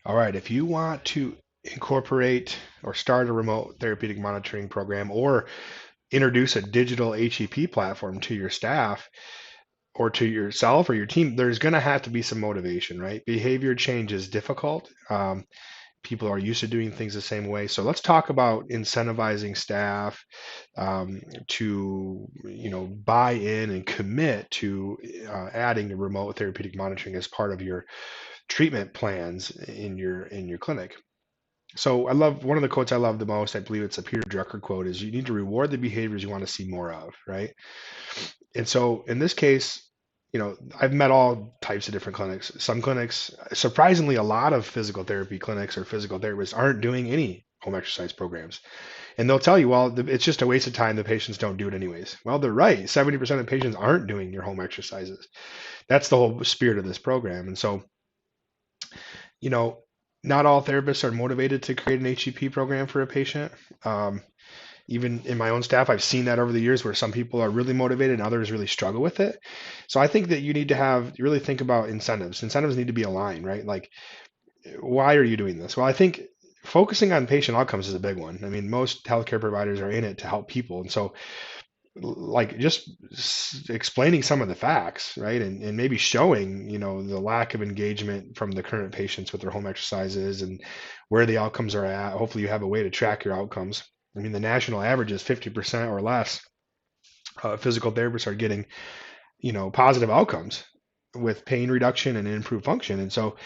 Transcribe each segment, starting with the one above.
All right, if you want to incorporate or start a remote therapeutic monitoring program or introduce a digital HEP platform to your staff or to yourself or your team, there's going to have to be some motivation, right? Behavior change is difficult. People are used to doing things the same way. So let's talk about incentivizing staff to, buy in and commit to adding the remote therapeutic monitoring as part of your treatment plans in your clinic. So I love one of the quotes I love the most. I believe it's a Peter Drucker quote is you need to reward the behaviors you want to see more of, right? And so in this case, I've met all types of different clinics. Some clinics, surprisingly, a lot of physical therapy clinics or physical therapists aren't doing any home exercise programs. And they'll tell you, well, it's just a waste of time. The patients don't do it anyways. Well, they're right. 70% of patients aren't doing your home exercises. That's the whole spirit of this program. And so, you know, not all therapists are motivated to create an HCP program for a patient. Um, Even in my own staff, I've seen that over the years where some people are really motivated and others really struggle with it. So I think that you need to really think about incentives. Incentives need to be aligned, right? Like, why are you doing this? Well, I think focusing on patient outcomes is a big one. I mean, most healthcare providers are in it to help people. And so, like, just explaining some of the facts, right? And maybe showing, the lack of engagement from the current patients with their home exercises and where the outcomes are at. Hopefully, you have a way to track your outcomes. I mean, the national average is 50% or less. Physical therapists are getting, positive outcomes with pain reduction and improved function. And so,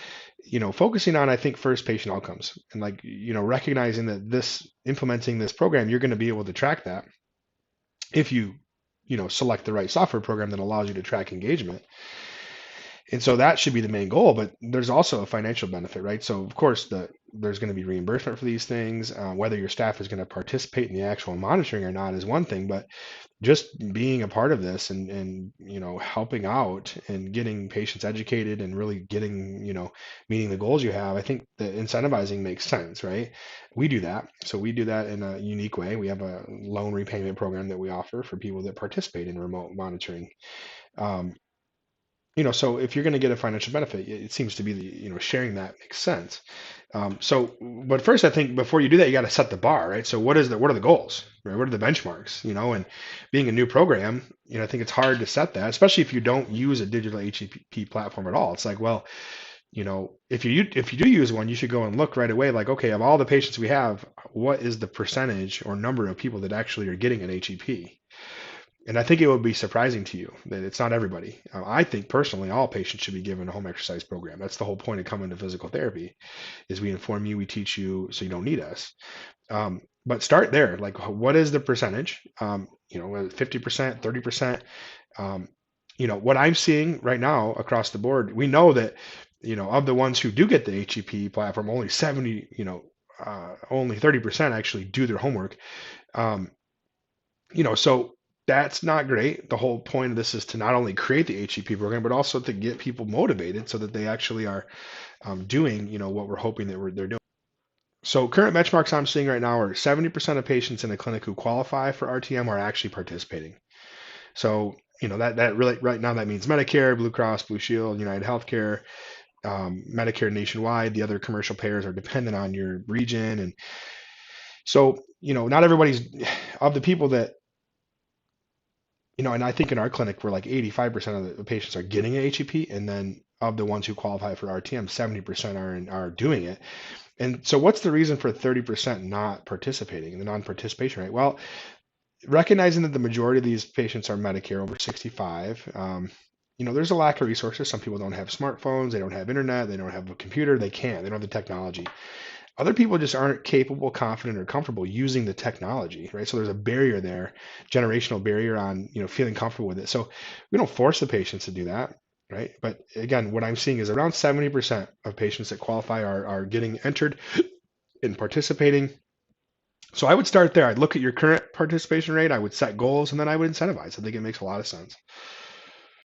focusing on, I think, first patient outcomes and like, recognizing that implementing this program, you're going to be able to track that if you select the right software program that allows you to track engagement. And so that should be the main goal, but there's also a financial benefit, right? So of course, there's going to be reimbursement for these things. Whether your staff is going to participate in the actual monitoring or not is one thing, but just being a part of this and helping out and getting patients educated and really getting meeting the goals you have, I think the incentivizing makes sense, right? We do that. So we do that in a unique way. We have a loan repayment program that we offer for people that participate in remote monitoring. Um, so if you're going to get a financial benefit, it seems to be sharing that makes sense. But first, I think before you do that, you got to set the bar, right? So what are the goals, right? What are the benchmarks, and being a new program, I think it's hard to set that, especially if you don't use a digital HCP platform at all. It's like, well, if you do use one, you should go and look right away, like, okay, of all the patients we have, what is the percentage or number of people that actually are getting an HEP? And I think it would be surprising to you that it's not everybody. I think personally, all patients should be given a home exercise program. That's the whole point of coming to physical therapy, is we inform you, we teach you, so you don't need us. But start there. Like, what is the percentage? 50%, 30%. What I'm seeing right now across the board, we know that, of the ones who do get the HEP platform, only 30% actually do their homework. Um, so that's not great. The whole point of this is to not only create the HEP program, but also to get people motivated so that they actually are doing, what we're hoping that they're doing. So current benchmarks I'm seeing right now are 70% of patients in a clinic who qualify for RTM are actually participating. So, that really right now that means Medicare, Blue Cross, Blue Shield, United Healthcare, Medicare nationwide. The other commercial payers are dependent on your region, and so not everybody's of the people that and I think in our clinic, we're like 85% of the patients are getting an HEP, and then of the ones who qualify for RTM, 70% are doing it. And so, what's the reason for 30% not participating in the non-participation rate? Well, recognizing that the majority of these patients are Medicare over 65, there's a lack of resources. Some people don't have smartphones, they don't have internet, they don't have a computer, they don't have the technology. Other people just aren't capable, confident, or comfortable using the technology, right? So there's a barrier there, generational barrier on, feeling comfortable with it. So we don't force the patients to do that, right? But again, what I'm seeing is around 70% of patients that qualify are getting entered and participating. So I would start there. I'd look at your current participation rate, I would set goals, and then I would incentivize. I think it makes a lot of sense.